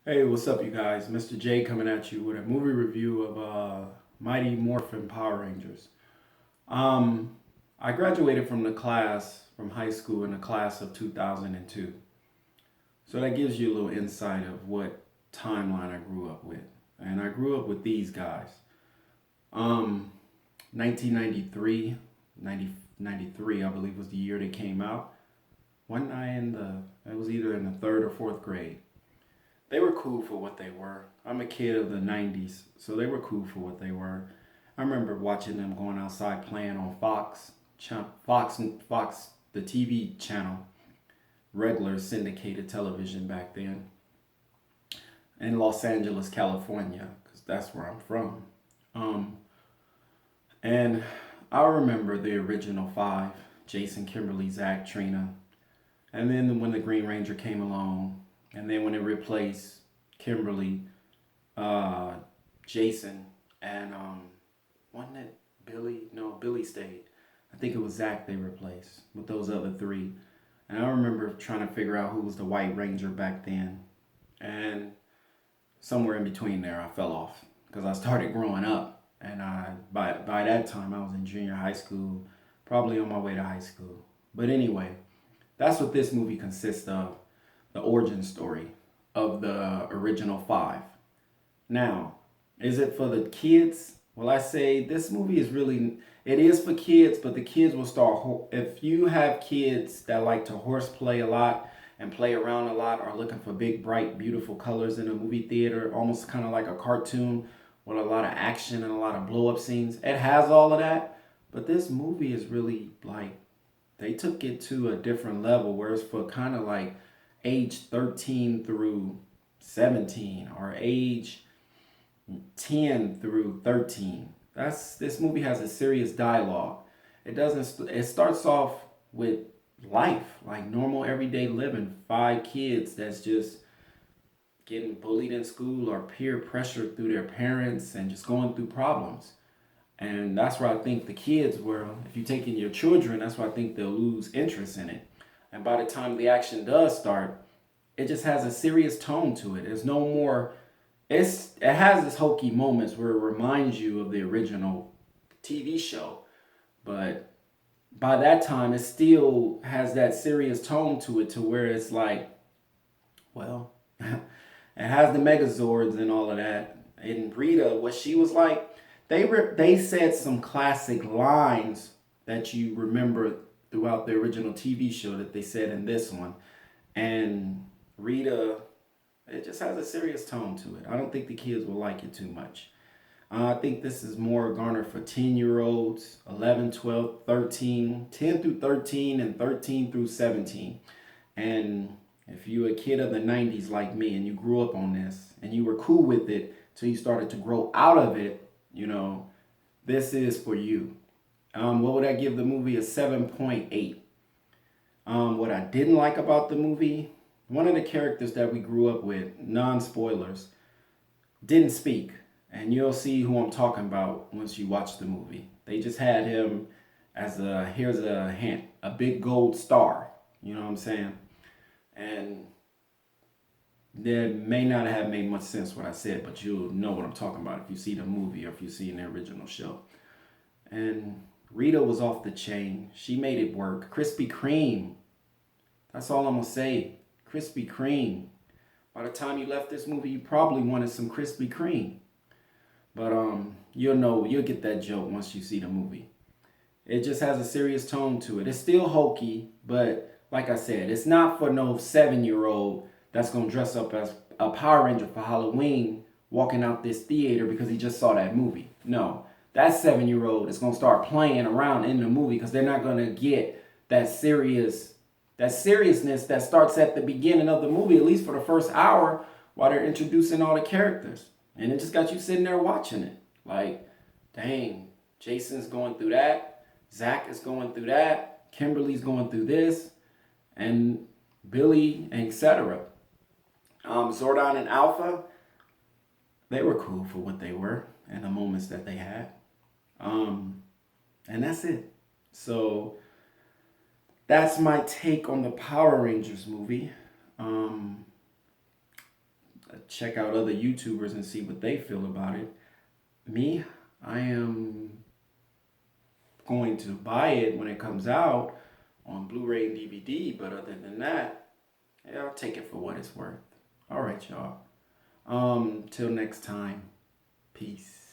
Hey, what's up, you guys? Mr. J coming at you with a movie review of Mighty Morphin Power Rangers. Um, I graduated from high school in the class of 2002. So that gives you a little insight of what timeline I grew up with. And I grew up with these guys. Um, 1993, 93, I believe was the year they came out. It was either in the third or fourth grade. They were cool for what they were. I'm a kid of the 90s, so they were cool for what they were. I remember watching them going outside playing on Fox, the TV channel, regular syndicated television back then, in Los Angeles, California, because that's where I'm from. Um, and I remember the original five: Jason, Kimberly, Zach, Trina. And then when the Green Ranger came along, and then when it replaced Kimberly, uh, Jason, and wasn't it Billy? No, Billy stayed. I think it was Zach they replaced with those other three. And I remember trying to figure out who was the White Ranger back then. And somewhere in between there, I fell off because I started growing up. And by that time, I was in junior high school, probably on my way to high school. But anyway, that's what this movie consists of, the origin story of the original five. Now, is it for the kids? Well, I say this movie it is for kids, but the kids will if you have kids that like to horseplay a lot and play around a lot, are looking for big, bright, beautiful colors in a movie theater, almost kind of like a cartoon with a lot of action and a lot of blow up scenes. It has all of that, but this movie is really like they took it to a different level where it's for kind of like age 13 through 17 or age 10 through 13. This movie has a serious dialogue. It starts off with life, like normal everyday living. Five kids that's just getting bullied in school or peer pressure through their parents and just going through problems. And that's where I think the kids were, if you take in your children, that's where I think they'll lose interest in it. And by the time the action does start, it just has a serious tone to it. There's no more, it has its hokey moments where it reminds you of the original TV show. But by that time, it still has that serious tone to it to where it's like, well, it has the Megazords and all of that. And Rita, what she was like, they said some classic lines that you remember throughout the original TV show that they said in this one. And Rita, it just has a serious tone to it. I don't think the kids will like it too much. I think this is more garnered for 10-year-olds, 11, 12, 13, 10 through 13, and 13 through 17. And if you're a kid of the 90s like me and you grew up on this and you were cool with it till you started to grow out of it, this is for you. What would I give the movie? A 7.8. What I didn't like about the movie, one of the characters that we grew up with, non spoilers, didn't speak. And you'll see who I'm talking about once you watch the movie. They just had him as here's a hint, a big gold star. You know what I'm saying? And that may not have made much sense what I said, but you'll know what I'm talking about if you see the movie or if you see the original show. And Rita was off the chain. She made it work. Krispy Kreme. That's all I'm gonna say. Krispy Kreme. By the time you left this movie, you probably wanted some Krispy Kreme. But you'll get that joke once you see the movie. It just has a serious tone to it. It's still hokey, but like I said, it's not for no 7-year-old that's gonna dress up as a Power Ranger for Halloween walking out this theater because he just saw that movie. No, that 7-year-old is gonna start playing around in the movie because they're not gonna get that seriousness that starts at the beginning of the movie, at least for the first hour, while they're introducing all the characters. And it just got you sitting there watching it. Like, dang, Jason's going through that. Zach is going through that. Kimberly's going through this. And Billy, etc. Zordon and Alpha, they were cool for what they were and the moments that they had. And that's it. So that's my take on the Power Rangers movie. check out other YouTubers and see what they feel about it. Me, I am going to buy it when it comes out on Blu-ray and DVD, but other than that, yeah, I'll take it for what it's worth. All right, y'all. Till next time. Peace.